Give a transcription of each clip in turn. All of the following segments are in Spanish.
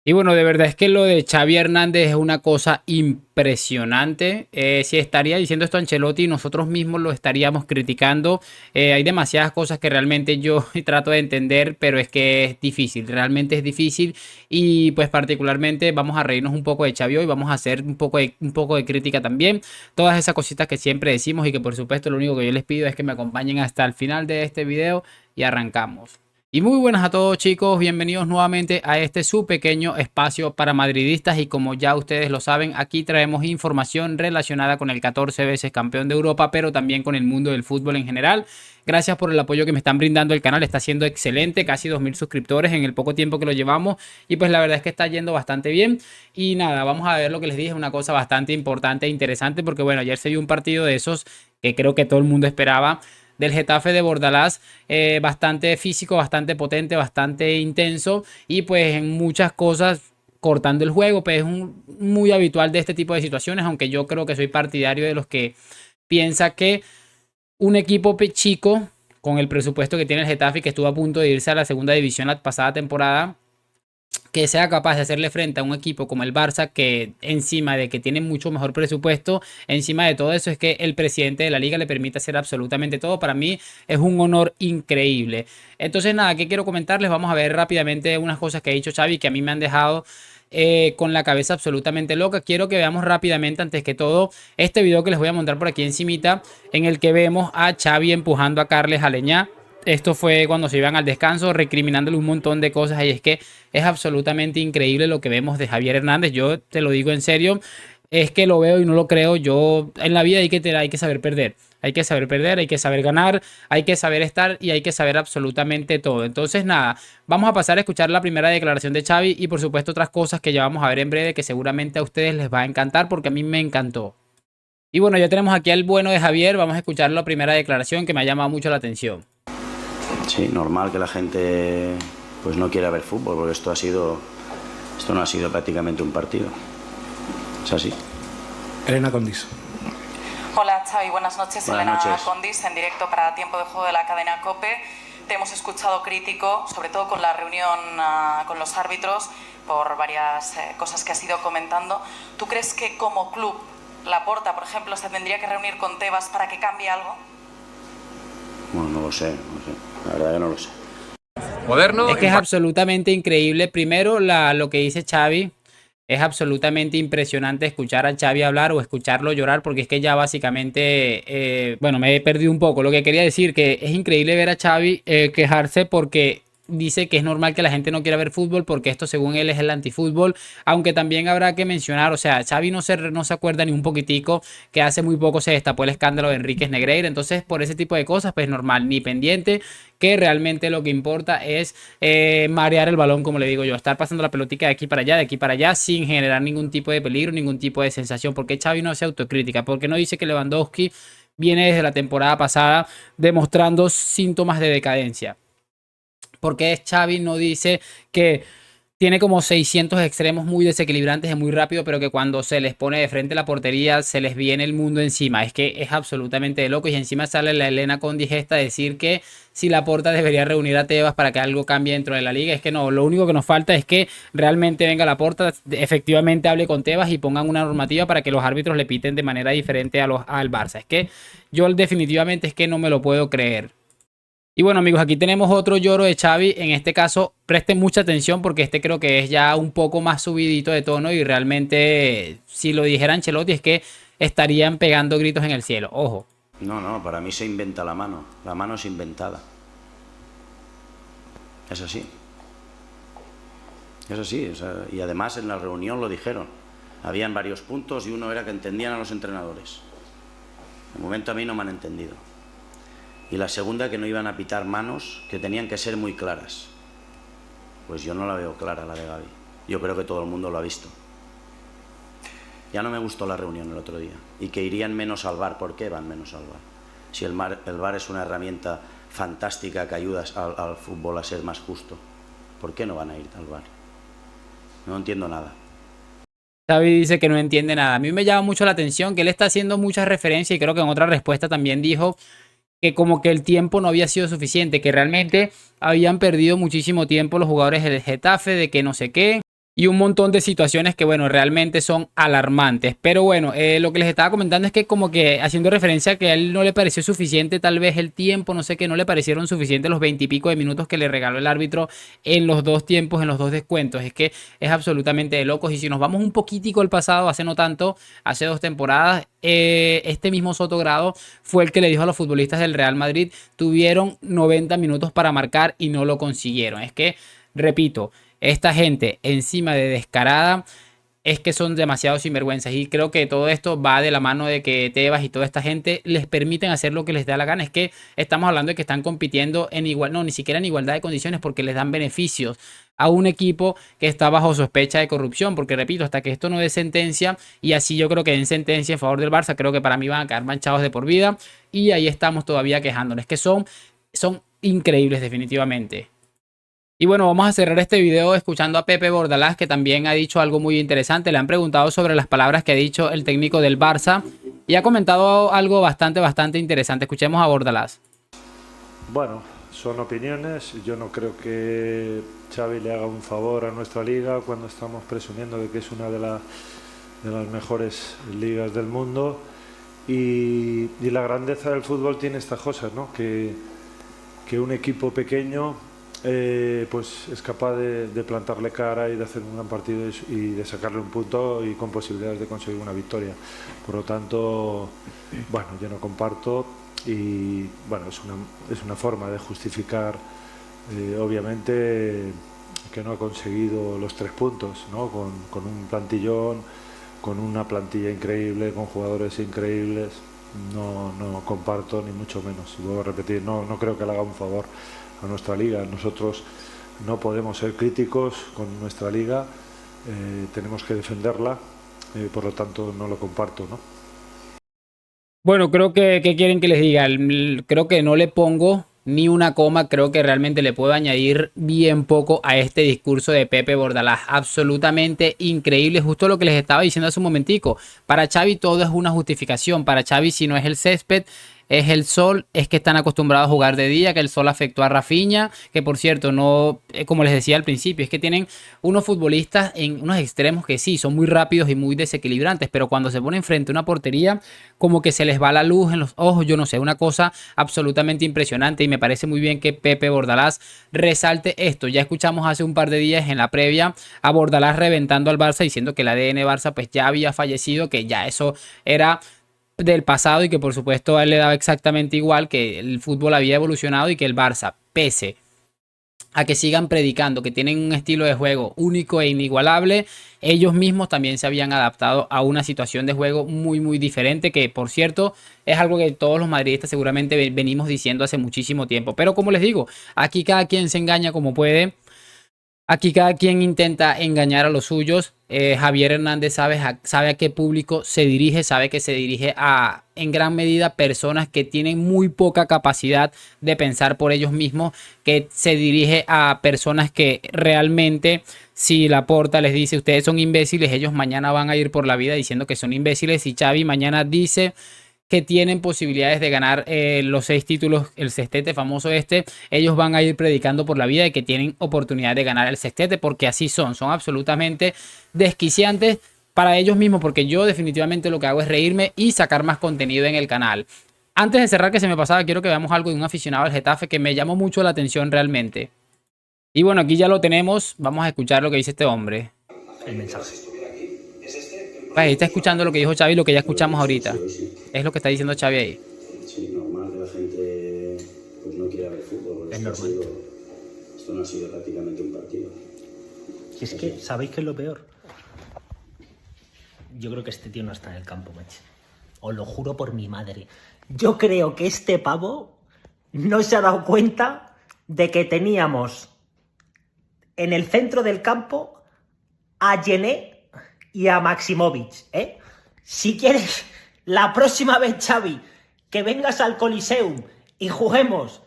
Y bueno, de verdad es que lo de Xavi Hernández es una cosa impresionante. Si estaría diciendo esto Ancelotti, nosotros mismos lo estaríamos criticando. Hay demasiadas cosas que realmente yo trato de entender, pero es que es difícil, realmente es difícil. Y pues particularmente vamos a reírnos un poco de Xavi hoy, vamos a hacer un poco de crítica también. Todas esas cositas que siempre decimos y que por supuesto lo único que yo les pido es que me acompañen hasta el final de este video y arrancamos. Y muy buenas a todos chicos, bienvenidos nuevamente a este su pequeño espacio para madridistas y como ya ustedes lo saben, aquí traemos información relacionada con el 14 veces campeón de Europa, pero también con el mundo del fútbol en general. Gracias por el apoyo que me están brindando el canal, está siendo excelente, casi 2000 suscriptores en el poco tiempo que lo llevamos y pues la verdad es que está yendo bastante bien. Y nada, vamos a ver lo que les dije, una cosa bastante importante e interesante porque bueno, ayer se dio un partido de esos que creo que todo el mundo esperaba del Getafe de Bordalás, bastante físico, bastante potente, bastante intenso y pues en muchas cosas cortando el juego, pues es muy habitual de este tipo de situaciones, aunque yo creo que soy partidario de los que piensa que un equipo chico con el presupuesto que tiene el Getafe y que estuvo a punto de irse a la segunda división la pasada temporada, que sea capaz de hacerle frente a un equipo como el Barça, que encima de que tiene mucho mejor presupuesto, encima de todo eso es que el presidente de la liga le permite hacer absolutamente todo. Para mí es un honor increíble. Entonces nada, ¿qué quiero comentarles? Vamos a ver rápidamente unas cosas que ha dicho Xavi que a mí me han dejado con la cabeza absolutamente loca. Quiero que veamos rápidamente, antes que todo, este video que les voy a montar por aquí encimita, en el que vemos a Xavi empujando a Carles Aleñá. Esto fue cuando se iban al descanso, recriminándole un montón de cosas. Y es que es absolutamente increíble lo que vemos de Javier Hernández. Yo te lo digo en serio. Es que lo veo y no lo creo. Yo en la vida hay que saber perder. Hay que saber perder, hay que saber ganar, hay que saber estar y hay que saber absolutamente todo. Entonces, nada, vamos a pasar a escuchar la primera declaración de Xavi y por supuesto otras cosas que ya vamos a ver en breve que seguramente a ustedes les va a encantar porque a mí me encantó. Y bueno, ya tenemos aquí al bueno de Javier. Vamos a escuchar la primera declaración que me ha llamado mucho la atención. Sí, normal que la gente pues no quiera ver fútbol, porque esto no ha sido prácticamente un partido. Es así. Elena Condis. Hola Xavi, buenas noches. Buenas Elena noches. Condis, en directo para Tiempo de Juego de la cadena COPE. Te hemos escuchado crítico, sobre todo con la reunión con los árbitros, por varias cosas que has ido comentando. ¿Tú crees que como club, Laporta, por ejemplo, se tendría que reunir con Tebas para que cambie algo? Bueno, no lo sé. La verdad que no lo sé. Moderno. Es que es absolutamente increíble. Primero, lo que dice Xavi. Es absolutamente impresionante escuchar a Xavi hablar o escucharlo llorar porque es que ya básicamente, bueno, me he perdido un poco. Lo que quería decir que es increíble ver a Xavi quejarse porque dice que es normal que la gente no quiera ver fútbol porque esto según él es el antifútbol, aunque también habrá que mencionar, o sea, Xavi no se acuerda ni un poquitico que hace muy poco se destapó el escándalo de Enríquez Negreira, entonces por ese tipo de cosas pues normal, ni pendiente, que realmente lo que importa es marear el balón, como le digo yo, estar pasando la pelotica de aquí para allá, sin generar ningún tipo de peligro, ningún tipo de sensación, porque Xavi no hace autocrítica, porque no dice que Lewandowski viene desde la temporada pasada demostrando síntomas de decadencia. Porque Xavi no dice que tiene como 600 extremos muy desequilibrantes y muy rápido, pero que cuando se les pone de frente a la portería se les viene el mundo encima. Es que es absolutamente de loco y encima sale la Elena Condigesta a decir que si Laporta debería reunir a Tebas para que algo cambie dentro de la liga. Es que no, lo único que nos falta es que realmente venga Laporta, efectivamente hable con Tebas y pongan una normativa para que los árbitros le piten de manera diferente al Barça. Es que yo definitivamente es que no me lo puedo creer. Y bueno amigos, aquí tenemos otro lloro de Xavi. En este caso, presten mucha atención porque este creo que es ya un poco más subidito de tono y realmente, si lo dijera Ancelotti, es que estarían pegando gritos en el cielo. Ojo. No, para mí se inventa la mano. La mano es inventada. Es así. Es así. O sea, y además en la reunión lo dijeron. Habían varios puntos y uno era que entendían a los entrenadores. De momento a mí no me han entendido. Y la segunda, que no iban a pitar manos, que tenían que ser muy claras. Pues yo no la veo clara, la de Gavi. Yo creo que todo el mundo lo ha visto. Ya no me gustó la reunión el otro día. Y que irían menos al VAR. ¿Por qué van menos al VAR? Si el VAR es una herramienta fantástica que ayuda al fútbol a ser más justo. ¿Por qué no van a ir al VAR? No entiendo nada. Xavi dice que no entiende nada. A mí me llama mucho la atención que él está haciendo muchas referencias y creo que en otra respuesta también dijo que como que el tiempo no había sido suficiente, que realmente habían perdido muchísimo tiempo los jugadores del Getafe, de que no sé qué. y un montón de situaciones que, bueno, realmente son alarmantes. Pero bueno, lo que les estaba comentando es que como que haciendo referencia a que a él no le pareció suficiente tal vez el tiempo, no sé qué, no le parecieron suficientes los 20 y pico de minutos que le regaló el árbitro en los dos tiempos, en los dos descuentos. Es que es absolutamente de locos. Y si nos vamos un poquitico al pasado, hace no tanto, hace 2 temporadas, este mismo Sotogrado fue el que le dijo a los futbolistas del Real Madrid, tuvieron 90 minutos para marcar y no lo consiguieron. Es que, repito, esta gente encima de descarada es que son demasiado sinvergüenzas y creo que todo esto va de la mano de que Tebas y toda esta gente les permiten hacer lo que les da la gana. Es que estamos hablando de que están compitiendo en igual, no, ni siquiera en igualdad de condiciones porque les dan beneficios a un equipo que está bajo sospecha de corrupción, porque repito, hasta que esto no dé sentencia, y así yo creo que den sentencia en favor del Barça, creo que para mí van a quedar manchados de por vida y ahí estamos todavía quejándonos. Es que son increíbles definitivamente. Y bueno, vamos a cerrar este video escuchando a Pepe Bordalás, que también ha dicho algo muy interesante. Le han preguntado sobre las palabras que ha dicho el técnico del Barça y ha comentado algo bastante interesante. Escuchemos a Bordalás. Bueno, son opiniones. Yo no creo que Xavi le haga un favor a nuestra liga cuando estamos presumiendo de que es una de las mejores ligas del mundo. Y la grandeza del fútbol tiene estas cosas, ¿no? Que un equipo pequeño pues es capaz de plantarle cara y de hacer un gran partido y de sacarle un punto y con posibilidades de conseguir una victoria. Por lo tanto, bueno, yo no comparto y bueno, es una forma de justificar obviamente que no ha conseguido los 3 puntos, ¿no? Con un plantillón, con una plantilla increíble, con jugadores increíbles. No comparto ni mucho menos. Y vuelvo a repetir, no creo que le haga un favor a nuestra liga. Nosotros no podemos ser críticos con nuestra liga, tenemos que defenderla, por lo tanto no lo comparto, ¿no? Bueno, creo que, ¿qué quieren que les diga? Creo que no le pongo ni una coma, creo que realmente le puedo añadir bien poco a este discurso de Pepe Bordalás. Absolutamente increíble, justo lo que les estaba diciendo hace un momentico. Para Xavi todo es una justificación. Para Xavi, si no es el césped, es el sol, es que están acostumbrados a jugar de día, que el sol afectó a Rafinha, que por cierto, no, como les decía al principio, es que tienen unos futbolistas en unos extremos que sí, son muy rápidos y muy desequilibrantes, pero cuando se ponen frente a una portería, como que se les va la luz en los ojos, yo no sé, una cosa absolutamente impresionante y me parece muy bien que Pepe Bordalás resalte esto. Ya escuchamos hace un par de días en la previa a Bordalás reventando al Barça diciendo que el ADN Barça pues ya había fallecido, que ya eso era del pasado y que por supuesto a él le daba exactamente igual, que el fútbol había evolucionado y que el Barça, pese a que sigan predicando que tienen un estilo de juego único e inigualable, ellos mismos también se habían adaptado a una situación de juego muy diferente, que por cierto es algo que todos los madridistas seguramente venimos diciendo hace muchísimo tiempo. Pero como les digo, aquí cada quien se engaña como puede. Aquí cada quien intenta engañar a los suyos. Javier Hernández sabe a qué público se dirige, sabe que se dirige a, en gran medida, personas que tienen muy poca capacidad de pensar por ellos mismos, que se dirige a personas que realmente, si Laporta les dice ustedes son imbéciles, ellos mañana van a ir por la vida diciendo que son imbéciles. Y Xavi mañana dice que tienen posibilidades de ganar los 6 títulos, el sextete famoso ellos van a ir predicando por la vida de que tienen oportunidad de ganar el sextete, porque así son absolutamente desquiciantes para ellos mismos, porque yo definitivamente lo que hago es reírme y sacar más contenido en el canal. Antes de cerrar, que se me pasaba, quiero que veamos algo de un aficionado al Getafe que me llamó mucho la atención realmente. Y bueno, aquí ya lo tenemos, vamos a escuchar lo que dice este hombre. El mensaje. Ahí está escuchando lo que dijo Xavi, lo que ya escuchamos ahorita. Es lo que está diciendo Xavi ahí. Sí, normal que la gente pues no quiera ver fútbol. Es normal. Esto no ha sido prácticamente un partido. Si es que, ¿sabéis qué es lo peor? Yo creo que este tío no está en el campo, macho. Os lo juro por mi madre. Yo creo que este pavo no se ha dado cuenta de que teníamos en el centro del campo a Gené y a Maximovic, ¿eh? Si quieres, la próxima vez, Xavi, que vengas al Coliseum y juguemos,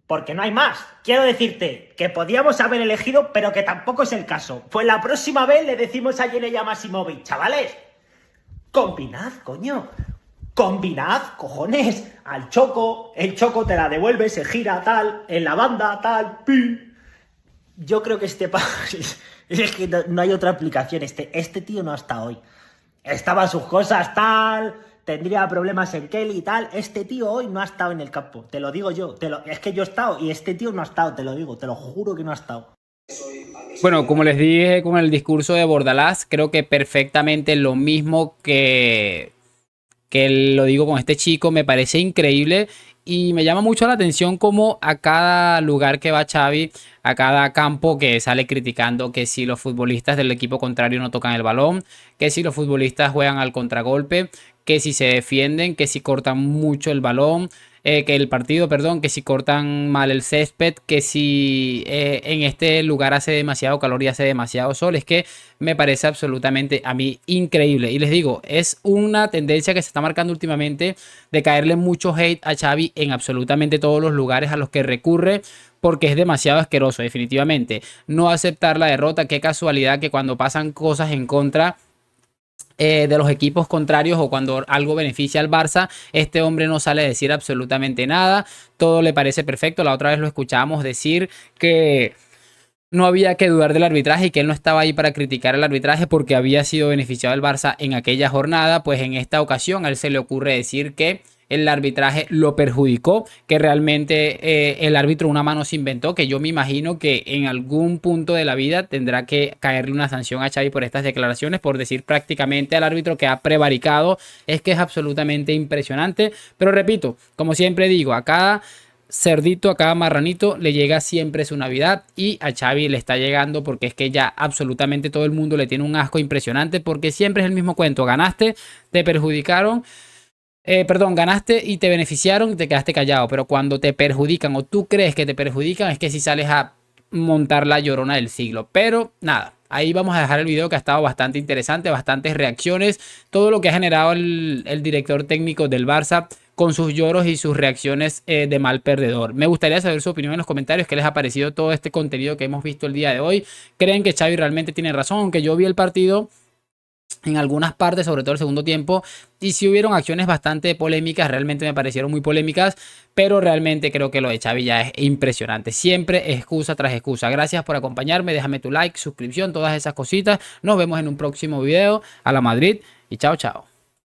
porque no hay más. Quiero decirte que podíamos haber elegido, pero que tampoco es el caso. Pues la próxima vez le decimos a Gené y a Maximovic, chavales, combinad, coño. Combinad, cojones, al Choco, el Choco te la devuelve, se gira tal, en la banda tal, pi. Yo creo que este pavo... Es que no hay otra explicación. Este tío no está hoy. Estaba sus cosas tal... Tendría problemas en Kelly y tal. Este tío hoy no ha estado en el campo. Te lo digo yo. Es que yo he estado y este tío no ha estado. Te lo digo. Te lo juro que no ha estado. Bueno, como les dije con el discurso de Bordalás, creo que perfectamente lo mismo que lo digo con este chico. Me parece increíble y me llama mucho la atención cómo a cada lugar que va Xavi, a cada campo que sale criticando que si los futbolistas del equipo contrario no tocan el balón, que si los futbolistas juegan al contragolpe, que si se defienden, que si cortan mucho el balón, que el partido, perdón, que si cortan mal el césped, que si en este lugar hace demasiado calor y hace demasiado sol. Es que me parece absolutamente a mí increíble. Y les digo, es una tendencia que se está marcando últimamente de caerle mucho hate a Xavi en absolutamente todos los lugares a los que recurre, porque es demasiado asqueroso, definitivamente. No aceptar la derrota, qué casualidad que cuando pasan cosas en contra de los equipos contrarios o cuando algo beneficia al Barça, este hombre no sale a decir absolutamente nada, todo le parece perfecto. La otra vez lo escuchábamos decir que no había que dudar del arbitraje y que él no estaba ahí para criticar el arbitraje porque había sido beneficiado el Barça en aquella jornada. Pues en esta ocasión a él se le ocurre decir que el arbitraje lo perjudicó, que realmente el árbitro una mano se inventó, que yo me imagino que en algún punto de la vida tendrá que caerle una sanción a Xavi por estas declaraciones, por decir prácticamente al árbitro que ha prevaricado. Es que es absolutamente impresionante, pero repito, como siempre digo, a cada cerdito, a cada marranito le llega siempre su Navidad, y a Xavi le está llegando porque es que ya absolutamente todo el mundo le tiene un asco impresionante, porque siempre es el mismo cuento: ganaste, te perjudicaron, ganaste y te beneficiaron y te quedaste callado, pero cuando te perjudican o tú crees que te perjudican es que si sales a montar la llorona del siglo. Pero nada, ahí vamos a dejar el video, que ha estado bastante interesante, bastantes reacciones, todo lo que ha generado el director técnico del Barça con sus lloros y sus reacciones de mal perdedor. Me gustaría saber su opinión en los comentarios. ¿Qué les ha parecido todo este contenido que hemos visto el día de hoy? ¿Creen que Xavi realmente tiene razón? Aunque yo vi el partido en algunas partes, sobre todo el segundo tiempo, y sí hubieron acciones bastante polémicas, realmente me parecieron muy polémicas, pero realmente creo que lo de Xavi ya es impresionante. Siempre excusa tras excusa. Gracias por acompañarme, déjame tu like, suscripción, todas esas cositas. Nos vemos en un próximo video. A la Madrid y chao, chao.